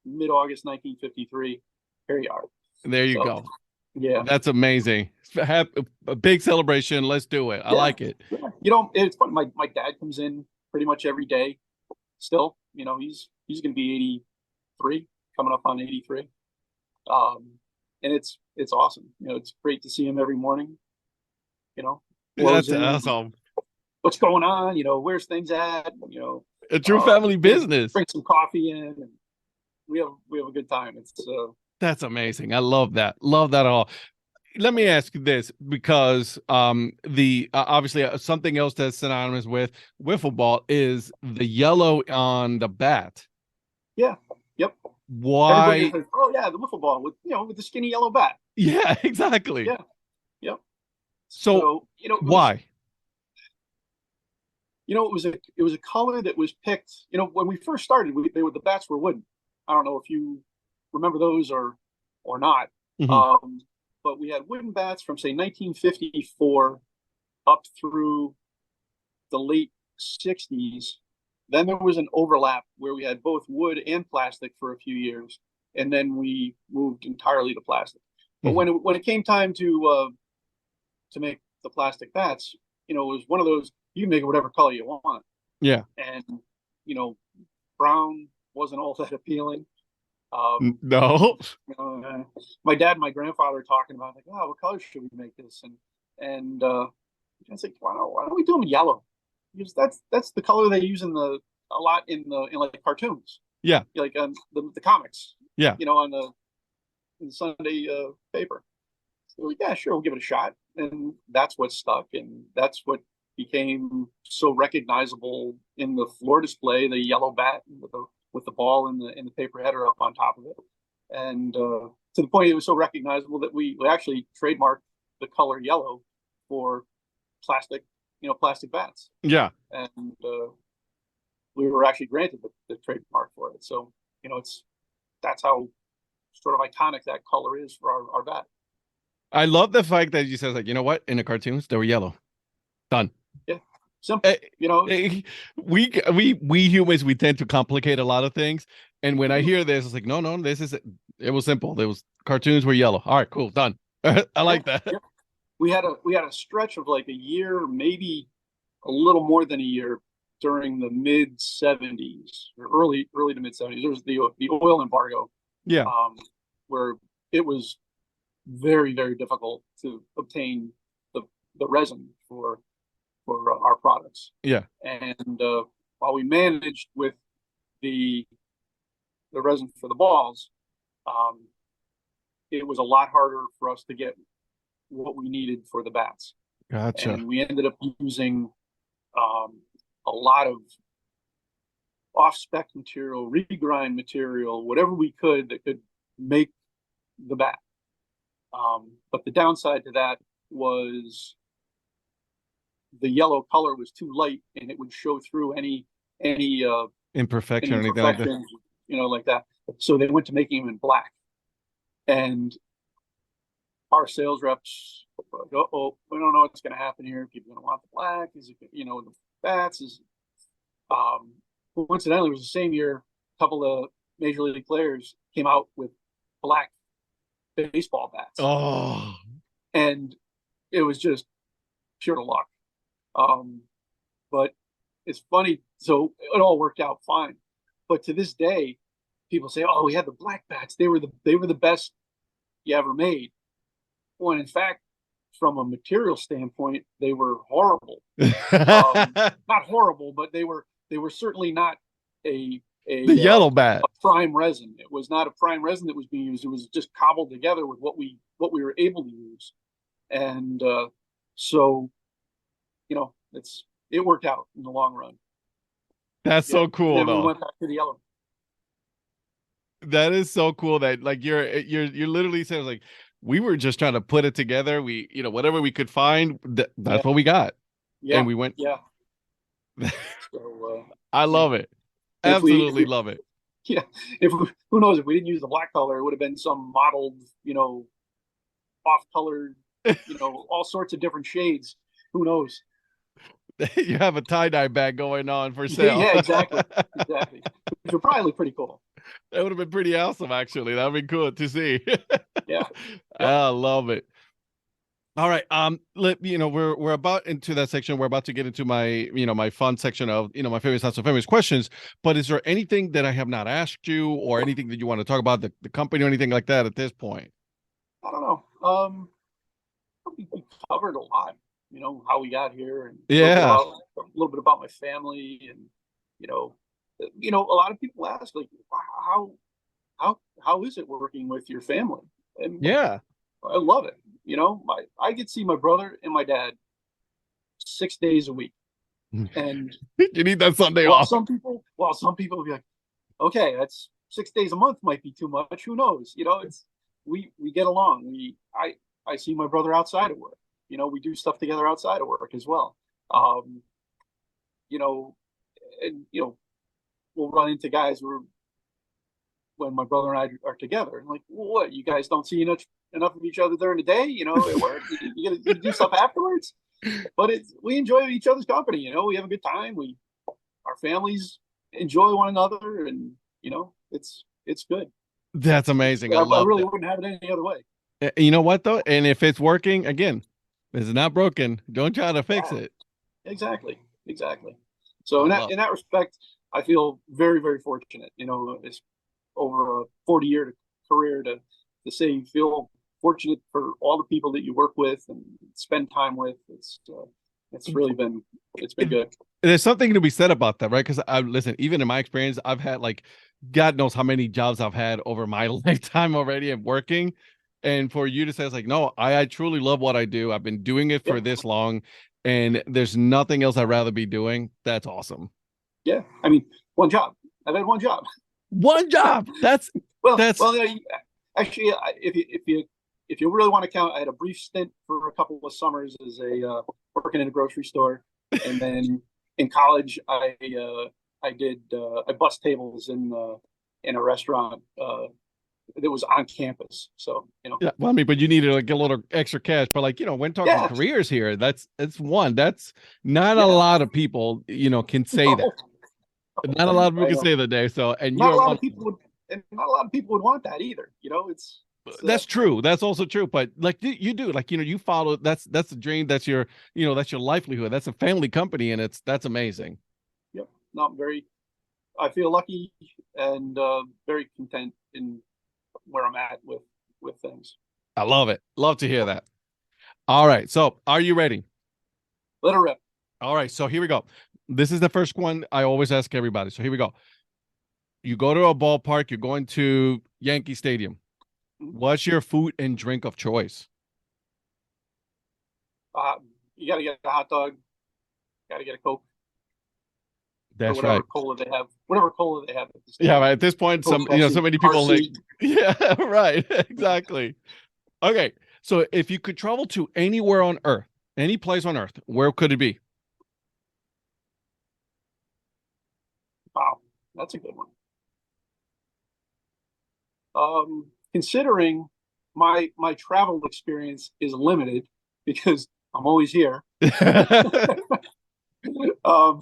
Speaker 2: mid-August 1953. Here you are.
Speaker 3: And there you go.
Speaker 2: Yeah,
Speaker 3: that's amazing. Have a big celebration. Let's do it. I like it.
Speaker 2: Yeah. It's funny. My dad comes in pretty much every day. Still, he's going to be 83, coming up on 83. And it's awesome. It's great to see him every morning.
Speaker 3: That's awesome.
Speaker 2: What's going on? Where's things at?
Speaker 3: A true family business.
Speaker 2: Bring some coffee in, and we have a good time. It's
Speaker 3: that's amazing. I love that. Love that all. let me ask you this, because the obviously something else that's synonymous with wiffle ball is the yellow on the bat.
Speaker 2: Yeah. Yep. Everybody
Speaker 3: Why?
Speaker 2: says, "Oh yeah, the wiffle ball with with the skinny yellow bat."
Speaker 3: Yeah, exactly.
Speaker 2: Yeah. Yep.
Speaker 3: So
Speaker 2: So it was
Speaker 3: why?
Speaker 2: it was a color that was picked. When we first started, the bats were wooden. I don't know if you remember those or not.
Speaker 3: Hmm.
Speaker 2: Um, but we had wooden bats from say 1954 up through the late 60s. Then there was an overlap where we had both wood and plastic for a few years, and then we moved entirely to plastic. But
Speaker 3: Hmm.
Speaker 2: when it came time to make the plastic bats, it was one of those, you can make it whatever color you want,
Speaker 3: Yeah.
Speaker 2: and you know brown wasn't all that appealing.
Speaker 3: No.
Speaker 2: My dad and my grandfather were talking about, like, oh, what color should we make this? And I was like, why don't we do them yellow? Because that's the color they use a lot in like cartoons,
Speaker 3: Yeah.
Speaker 2: like the comics,
Speaker 3: Yeah.
Speaker 2: on the Sunday paper. So yeah, sure, we'll give it a shot, and that's what stuck, and that's what became so recognizable in the floor display, the yellow bat with the ball and the paper header up on top of it, and to the point it was so recognizable that we actually trademarked the color yellow for plastic, plastic bats,
Speaker 3: Yeah.
Speaker 2: and we were actually granted the trademark for it. So that's how sort of iconic that color is for our bat.
Speaker 3: I love the fact that you said, like, you know what? In the cartoons, they were yellow. Done.
Speaker 2: Yeah, simple.
Speaker 3: Eh, we humans, we tend to complicate a lot of things. And when I hear this, it's like, no, no, it was simple. It was cartoons were yellow. All right, cool, done. I
Speaker 2: Yeah,
Speaker 3: like that.
Speaker 2: yeah. We had a stretch of like a year, maybe a little more than a year during the mid '70s or early to mid '70s. There was the oil embargo,
Speaker 3: Yeah.
Speaker 2: um, where it was very very difficult to obtain the resin for our products.
Speaker 3: Yeah.
Speaker 2: And while we managed with the resin for the balls, um, it was a lot harder for us to get what we needed for the bats,
Speaker 3: Gotcha.
Speaker 2: and we ended up using um, a lot of off-spec material, regrind material, whatever we could that could make the bat. But the downside to that was the yellow color was too light, and it would show through any
Speaker 3: Imperfection or anything like that.
Speaker 2: imperfections, like that. So they went to making them in black, and our sales reps were like, "Oh, we don't know what's going to happen here. People are going to want the black. Is it, the bats is." Um, Coincidentally, it was the same year a couple of major league players came out with black baseball bats,
Speaker 3: Oh,
Speaker 2: and it was just pure luck. Um, but it's funny. So it all worked out fine. But to this day, people say, "Oh, we had the black bats. They were the best you ever made." When in fact, from a material standpoint, they were horrible.
Speaker 3: the
Speaker 2: Not horrible, but they were certainly not a
Speaker 3: yellow bat.
Speaker 2: prime resin. It was not a prime resin that was being used. It was just cobbled together with what we were able to use, and so it worked out in the long run.
Speaker 3: That's
Speaker 2: Yeah,
Speaker 3: so
Speaker 2: and
Speaker 3: cool,
Speaker 2: then we
Speaker 3: though.
Speaker 2: went back to the yellow.
Speaker 3: That is so cool that, like, you're literally saying, like, we were just trying to put it together. We, whatever we could find,
Speaker 2: Yeah,
Speaker 3: that's what we got, and
Speaker 2: yeah,
Speaker 3: we went.
Speaker 2: yeah. So
Speaker 3: I
Speaker 2: yeah,
Speaker 3: love it.
Speaker 2: if
Speaker 3: Absolutely love it.
Speaker 2: yeah, if we, who knows, if we didn't use the black color, it would have been some mottled, off-colored, all sorts of different shades. Who knows?
Speaker 3: You have a tie-dye bag going on for
Speaker 2: Yeah,
Speaker 3: sale.
Speaker 2: yeah, exactly, exactly. Which would probably look pretty cool.
Speaker 3: That would have been pretty awesome, actually. That'd be cool to see.
Speaker 2: Yeah. Yep.
Speaker 3: I love it. All right. We're about into that section. We're about to get into my fun section of, my famous, not so famous questions. But is there anything that I have not asked you, or anything that you want to talk about the company or anything like that at this point?
Speaker 2: I don't know. We covered a lot. How we got here, and
Speaker 3: Yeah.
Speaker 2: a little bit about my family, and you know, a lot of people ask, like, how is it working with your family? And
Speaker 3: Yeah.
Speaker 2: I love it. I get to see my brother and my dad 6 days a week. And
Speaker 3: You need that Sunday
Speaker 2: while
Speaker 3: off.
Speaker 2: some people will be like, okay, that's 6 days a month might be too much. Who knows? We get along. I see my brother outside of work. We do stuff together outside of work as well. Um, you know, and we'll run into guys when my brother and I are together. And like, well, what? You guys don't see enough of each other during the day, at work. You do stuff afterwards. But we enjoy each other's company. We have a good time. Our families enjoy one another, and it's good.
Speaker 3: That's amazing. I
Speaker 2: I
Speaker 3: love
Speaker 2: really
Speaker 3: that.
Speaker 2: wouldn't have it any other way.
Speaker 3: You know what though? And if it's working, again, it's not broken. Don't try to fix
Speaker 2: Yeah,
Speaker 3: it.
Speaker 2: exactly. So
Speaker 3: I
Speaker 2: in that
Speaker 3: love.
Speaker 2: in that respect, I feel very, very fortunate. It's over a 40-year career to say you feel fortunate for all the people that you work with and spend time with. It's been good.
Speaker 3: There's something to be said about that, right? Because I listen, even in my experience, I've had like God knows how many jobs I've had over my lifetime already of working. And for you to say it's like, no, I truly love what I do. I've been doing it
Speaker 2: Yeah,
Speaker 3: for this long, and there's nothing else I'd rather be doing. That's awesome.
Speaker 2: yeah. I mean, one job. I've had one job.
Speaker 3: One job. That's
Speaker 2: Well,
Speaker 3: that's
Speaker 2: well, actually, if you really want to count, I had a brief stint for a couple of summers as working in a grocery store, and then in college, I bus tables in a restaurant that was on campus. So
Speaker 3: yeah. Well, I mean, but you needed to get a little extra cash. But like, when talking
Speaker 2: yeah,
Speaker 3: careers here, that's one. That's not a
Speaker 2: yeah.
Speaker 3: lot of people, can say that. Not a lot of people
Speaker 2: I
Speaker 3: can
Speaker 2: know.
Speaker 3: say that, Dave. So, and you
Speaker 2: Not a
Speaker 3: are
Speaker 2: lot
Speaker 3: one.
Speaker 2: of people would, and not a lot of people would want that either.
Speaker 3: That's true. That's also true. But like you do, like you follow. That's the dream. That's your livelihood. That's a family company, and that's amazing.
Speaker 2: Yep. Not very. I feel lucky and very content in where I'm at with things.
Speaker 3: I love it. Love to hear that. All right. So, are you ready?
Speaker 2: Let her rip.
Speaker 3: All right. So here we go. This is the first one I always ask everybody. So here we go. You go to a ballpark. You're going to Yankee Stadium. What's your food and drink of choice?
Speaker 2: Uh, you got to get a hot dog. Got to get a Coke or
Speaker 3: That's
Speaker 2: whatever
Speaker 3: right.
Speaker 2: cola they have. Whatever cola they have at the
Speaker 3: Yeah,
Speaker 2: stadium.
Speaker 3: right. At this point,
Speaker 2: Coke,
Speaker 3: so
Speaker 2: Pepsi,
Speaker 3: many people like,
Speaker 2: RC.
Speaker 3: yeah, right. Exactly. Okay. So if you could travel to anywhere on Earth, any place on Earth, where could it be?
Speaker 2: Wow, that's a good one. Considering my travel experience is limited because I'm always here. um,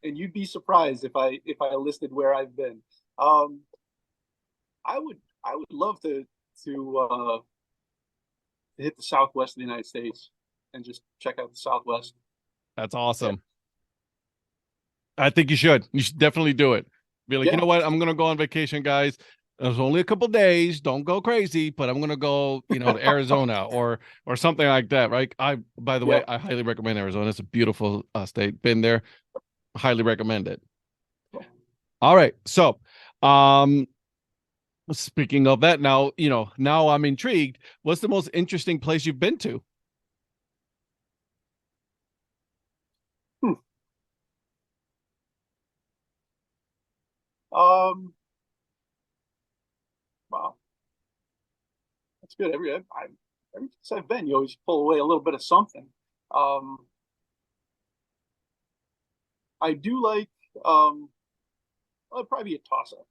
Speaker 2: and you'd be surprised if I listed where I've been. Um, I would love to hit the Southwest of the United States and just check out the Southwest.
Speaker 3: That's
Speaker 2: Yeah,
Speaker 3: awesome. I think you should. You should definitely do it. Be like, you
Speaker 2: yeah,
Speaker 3: know what? I'm gonna go on vacation, guys. It's only a couple days. Don't go crazy, but I'm gonna go, to Arizona or something like that, right? By the
Speaker 2: yeah.
Speaker 3: way, I highly recommend Arizona. It's a beautiful state. Been there. Highly recommend it. All right. So, um, speaking of that, now I'm intrigued. What's the most interesting place you've been to?
Speaker 2: Hmm. Um, wow, that's good. Every place I've been, you always pull away a little bit of something. Um, I do like well, it'd probably be a toss up.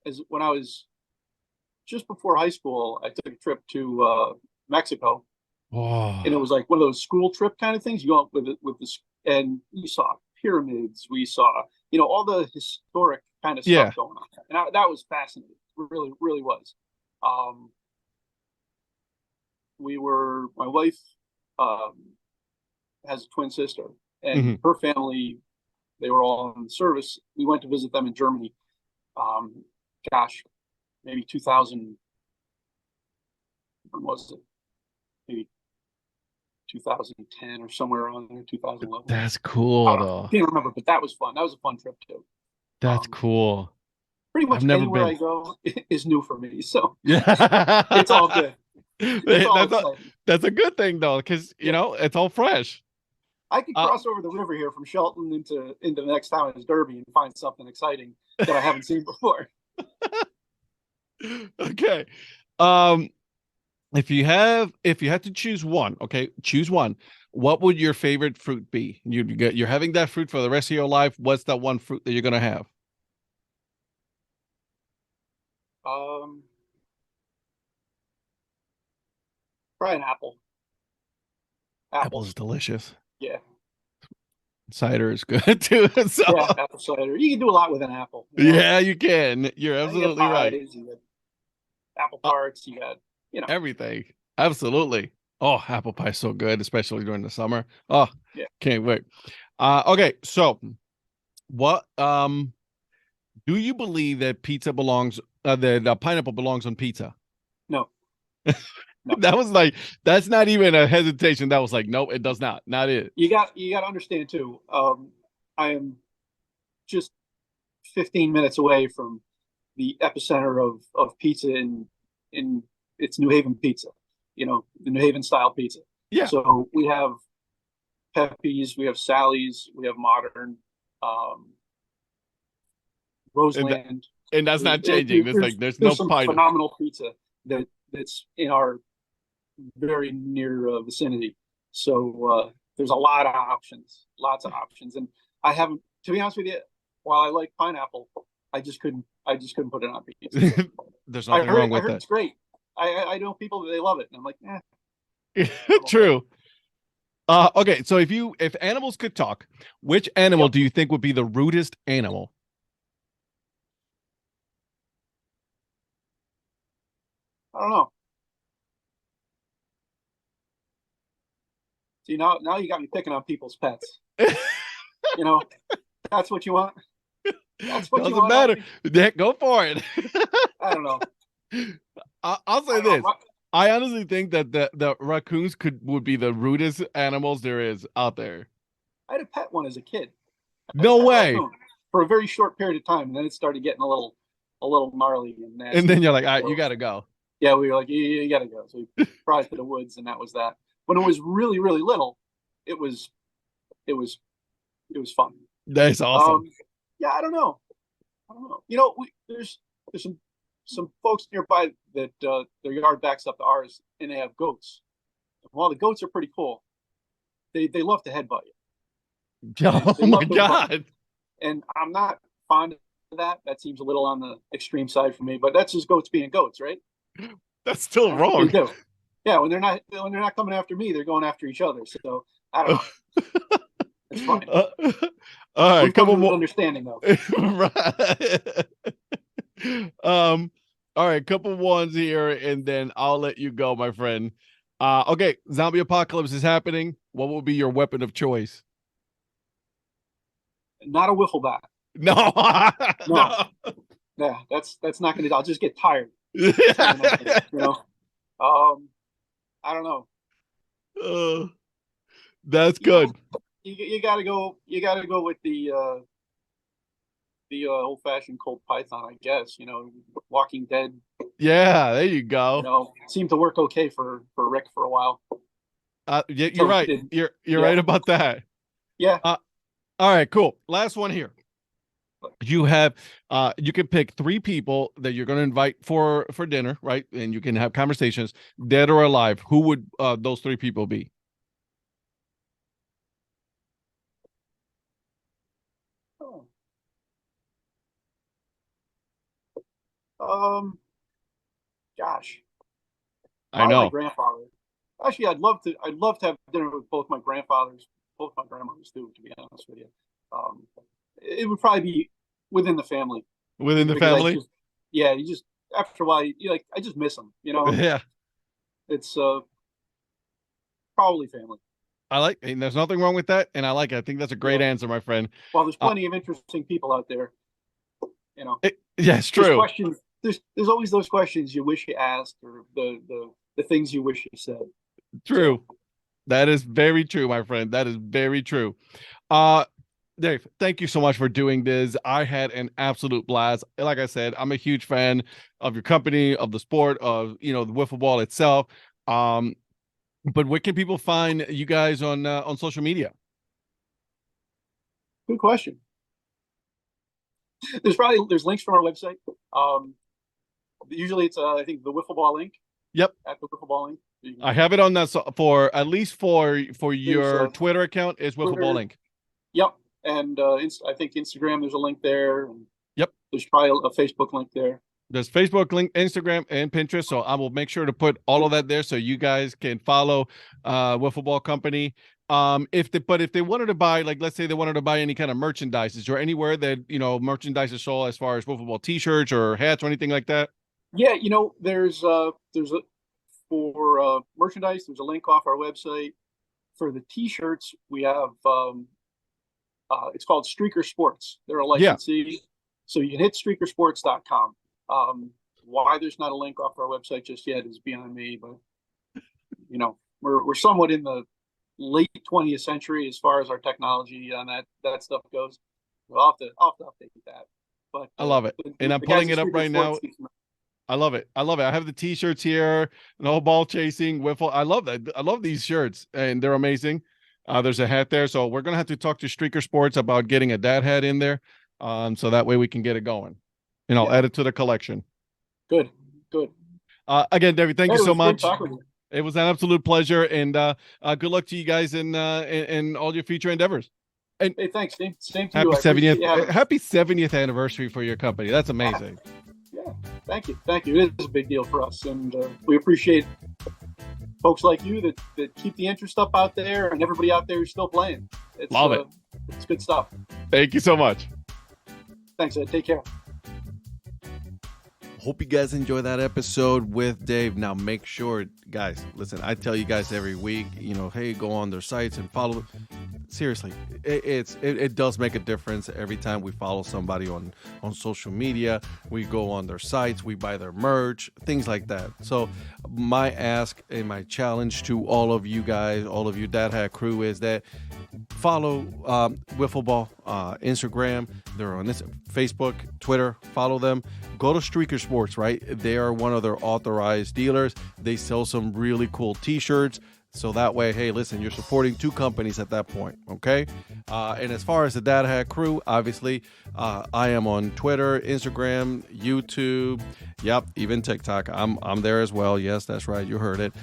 Speaker 2: As when I was just before high school, I took a trip to Mexico, and it
Speaker 3: Oh,
Speaker 2: was like one of those school trip kind of things. You go out with this, and we saw pyramids, we saw all the historic kind of stuff
Speaker 3: yeah.
Speaker 2: going on, and that was fascinating. It really, really was. Um, my wife um, has a twin sister, and
Speaker 3: Hmm.
Speaker 2: her family, they were all in the service. We went to visit them in Germany. Um, gosh, maybe 2000. When was it? Maybe 2010 or somewhere around there, 2011.
Speaker 3: That's
Speaker 2: I
Speaker 3: cool,
Speaker 2: don't know.
Speaker 3: though.
Speaker 2: Can't remember, but that was fun. That was a fun trip too.
Speaker 3: That's
Speaker 2: Um,
Speaker 3: cool.
Speaker 2: pretty
Speaker 3: I've
Speaker 2: much
Speaker 3: never
Speaker 2: anywhere I
Speaker 3: been.
Speaker 2: go is new for me. So it's all
Speaker 3: Yeah.
Speaker 2: good. It's all
Speaker 3: That's a
Speaker 2: exciting.
Speaker 3: that's a good thing though, because
Speaker 2: Yeah.
Speaker 3: it's all fresh.
Speaker 2: I could
Speaker 3: Uh,
Speaker 2: cross over the river here from Shelton into the next town is Derby and find something exciting that I haven't seen before.
Speaker 3: okay. If you had to choose one, okay, choose one. What would your favorite fruit be? You're having that fruit for the rest of your life. What's that one fruit that you're gonna have?
Speaker 2: Um, Try an apple.
Speaker 3: Apple is
Speaker 2: Apples.
Speaker 3: delicious.
Speaker 2: Yeah.
Speaker 3: Cider is good too. So
Speaker 2: Yeah. Apple cider. You can do a lot with an apple, you know.
Speaker 3: yeah, you can. You're
Speaker 2: You get
Speaker 3: absolutely right.
Speaker 2: pies, you get apple
Speaker 3: Uh,
Speaker 2: tarts, you got, you know,
Speaker 3: everything. Absolutely. Oh, apple pie is so good, especially during the summer. Oh,
Speaker 2: yeah.
Speaker 3: can't wait. Okay, so what do you believe that pizza belongs that pineapple belongs on pizza?
Speaker 2: No, no.
Speaker 3: That was like that's not even a hesitation. That was like, nope, it does not. Not it.
Speaker 2: You got to understand too. I am just 15 minutes away from the epicenter of pizza in it's New Haven pizza, you know, the New Haven style pizza.
Speaker 3: Yeah.
Speaker 2: So we have Pepe's, we have Sally's, we have Modern, um,
Speaker 3: And th-
Speaker 2: Roseland.
Speaker 3: and that's not changing. There's like there's
Speaker 2: There's
Speaker 3: no
Speaker 2: some
Speaker 3: pineapple.
Speaker 2: phenomenal pizza that's in our very near vicinity. So there's a lot of options, lots of options, and I haven't. To be honest with you, while I like pineapple, I just couldn't put it on pizza.
Speaker 3: There's nothing wrong
Speaker 2: I
Speaker 3: with
Speaker 2: heard
Speaker 3: that.
Speaker 2: it's great. I know people that they love it, and I'm like, I'm okay.
Speaker 3: True. Okay, so if animals could talk, which animal
Speaker 2: Yep.
Speaker 3: do you think would be the rudest animal?
Speaker 2: I don't know. See, now you got me picking on people's pets. You know, that's what you want. That's what you
Speaker 3: Doesn't
Speaker 2: want out of
Speaker 3: matter.
Speaker 2: me.
Speaker 3: Yeah, go for it.
Speaker 2: I don't know.
Speaker 3: I'll
Speaker 2: I
Speaker 3: say
Speaker 2: don't
Speaker 3: this.
Speaker 2: know.
Speaker 3: I honestly think that the raccoons would be the rudest animals there is out there.
Speaker 2: I had a pet one as a kid. I had a
Speaker 3: No
Speaker 2: pet
Speaker 3: way.
Speaker 2: raccoon for a very short period of time, and then it started getting a little gnarly and
Speaker 3: And then
Speaker 2: nasty.
Speaker 3: you're like, all right, you
Speaker 2: So
Speaker 3: gotta go.
Speaker 2: yeah, we were like, you gotta go. So we brought it to the woods, and that was that. When it was really, really little, it was it was it was fun.
Speaker 3: That's awesome.
Speaker 2: Um, yeah, I don't know. I don't know. You know, there's some folks nearby that their yard backs up to ours, and they have goats. While the goats are pretty cool, they love to headbutt you.
Speaker 3: Oh
Speaker 2: They
Speaker 3: my
Speaker 2: love to butt you,
Speaker 3: god.
Speaker 2: and I'm not fond of that. That seems a little on the extreme side for me, but that's just goats being goats, right?
Speaker 3: That's still
Speaker 2: That's what they
Speaker 3: wrong.
Speaker 2: do. Yeah, when they're not coming after me, they're going after each other. So I don't know. It's fine.
Speaker 3: Uh, all right,
Speaker 2: We've come
Speaker 3: couple
Speaker 2: to an
Speaker 3: more.
Speaker 2: understanding though.
Speaker 3: Right. All right, couple ones here, and then I'll let you go, my friend. Okay, zombie apocalypse is happening. What will be your weapon of choice?
Speaker 2: Not a wiffle bat.
Speaker 3: No,
Speaker 2: No, yeah, that's not going to. I'll just get tired. That's not going to happen.
Speaker 3: no.
Speaker 2: You know. I don't know.
Speaker 3: Uh, that's
Speaker 2: You know,
Speaker 3: good.
Speaker 2: you got to go. You got to go with the old fashioned Colt Python, I guess. You know, Walking Dead.
Speaker 3: Yeah, there you
Speaker 2: You
Speaker 3: go.
Speaker 2: know, seemed to work okay for Rick for a while
Speaker 3: Yeah, you're
Speaker 2: until it
Speaker 3: right.
Speaker 2: didn't.
Speaker 3: You're
Speaker 2: Yeah,
Speaker 3: right about that.
Speaker 2: yeah.
Speaker 3: Uh, all right, cool. Last one here. You have you can pick three people that you're going to invite for dinner, right? And you can have conversations, dead or alive. Who would those three people be?
Speaker 2: Oh. Um, Gosh,
Speaker 3: I
Speaker 2: probably my
Speaker 3: know.
Speaker 2: grandfather. Actually, I'd love to have dinner with both my grandfathers, both my grandmothers too. To be honest with you, um, it would probably be within the family
Speaker 3: Within the
Speaker 2: because
Speaker 3: family?
Speaker 2: yeah, you just after a while, you like, I just miss them. You know,
Speaker 3: Yeah.
Speaker 2: it's probably family.
Speaker 3: And there's nothing wrong with that. And I like it. I think that's a great
Speaker 2: Yeah.
Speaker 3: answer, my friend.
Speaker 2: Well, there's plenty of interesting people out there. You know,
Speaker 3: Yeah, it's
Speaker 2: there's
Speaker 3: true.
Speaker 2: questions. There's always those questions you wish you asked, or the things you wish you said. So
Speaker 3: True. That is very true, my friend. That is very true. Uh, Dave, thank you so much for doing this. I had an absolute blast. Like I said, I'm a huge fan of your company, of the sport, of the wiffle ball itself. Um, but where can people find you guys on social media?
Speaker 2: Good question. There's links from our website. Usually it's I think the Wiffle Ball Inc.
Speaker 3: Yep,
Speaker 2: at the Wiffle Ball Inc.
Speaker 3: I have it on that for at least for
Speaker 2: There's
Speaker 3: your Twitter account is Wiffle Ball
Speaker 2: Twitter.
Speaker 3: Inc.
Speaker 2: Yep, and I think Instagram. There's a link there. And
Speaker 3: Yep.
Speaker 2: there's probably a Facebook link there.
Speaker 3: There's Facebook, link, Instagram, and Pinterest. So I will make sure to put all of that there so you guys can follow Wiffle Ball Company. If they wanted to buy, like, let's say they wanted to buy any kind of merchandise, is there anywhere that merchandise is sold as far as Wiffle Ball T-shirts or hats or anything like that?
Speaker 2: Yeah, there's a for merchandise. There's a link off our website. For the T-shirts, we have it's called Streaker Sports. They're a
Speaker 3: Yeah.
Speaker 2: licensee, so you can hit streakersports.com. Why there's not a link off our website just yet is beyond me, but we're somewhat in the late 20th century as far as our technology on that stuff goes. I'll have to update that. But
Speaker 3: I love it, and I'm
Speaker 2: the
Speaker 3: pulling
Speaker 2: guys
Speaker 3: it
Speaker 2: at
Speaker 3: up
Speaker 2: Streaker
Speaker 3: right now.
Speaker 2: Sports,
Speaker 3: I love it. I love it. I have the T-shirts here, no ball chasing, wiffle. I love that. I love these shirts, and they're amazing. There's a hat there, so we're gonna have to talk to Streaker Sports about getting a dad hat in there, so that way we can get it going, and I'll
Speaker 2: Yeah.
Speaker 3: add it to the collection.
Speaker 2: Good.
Speaker 3: Again, David, thank you so
Speaker 2: It was great
Speaker 3: much.
Speaker 2: talking with you.
Speaker 3: It was an absolute pleasure, and good luck to you guys in all your future endeavors. And
Speaker 2: Hey, thanks, Steve. Same to
Speaker 3: happy
Speaker 2: you. I appreciate
Speaker 3: 70th,
Speaker 2: you having me.
Speaker 3: happy 70th anniversary for your company. That's amazing.
Speaker 2: Yeah, thank you. It is a big deal for us, and we appreciate folks like you that keep the interest up out there, and everybody out there who's still playing.
Speaker 3: Love it.
Speaker 2: It's good stuff.
Speaker 3: Thank you so much.
Speaker 2: Thanks, Ed. Take care.
Speaker 3: Hope you guys enjoy that episode with Dave. Now, make sure, guys, listen, I tell you guys every week, hey, go on their sites and follow. Seriously, it does make a difference every time we follow somebody on social media. We go on their sites, we buy their merch, things like that. So my ask and my challenge to all of you guys, all of you Dad Hat crew, is that follow Wiffle Ball Instagram. They're on this Facebook, Twitter. Follow them. Go to Streaker Sports, right? They are one of their authorized dealers. They sell some really cool T-shirts. So that way, hey, listen, you're supporting two companies at that point, okay? And as far as the Dad Hat crew, obviously, I am on Twitter, Instagram, YouTube, yep, even TikTok. I'm there as well. Yes, that's right. You heard it.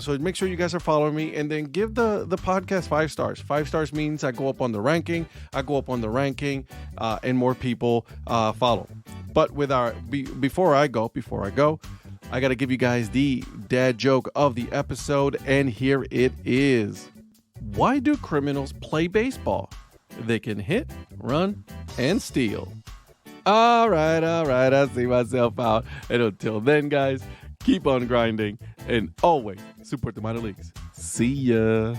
Speaker 3: So make sure you guys are following me, and then give the podcast 5 stars. 5 stars means I go up on the ranking. And more people follow. But with before I go, I got to give you guys the dad joke of the episode, and here it is. Why do criminals play baseball? They can hit, run, and steal. All right, I see myself out. And until then, guys, keep on grinding and always support the minor leagues. See ya.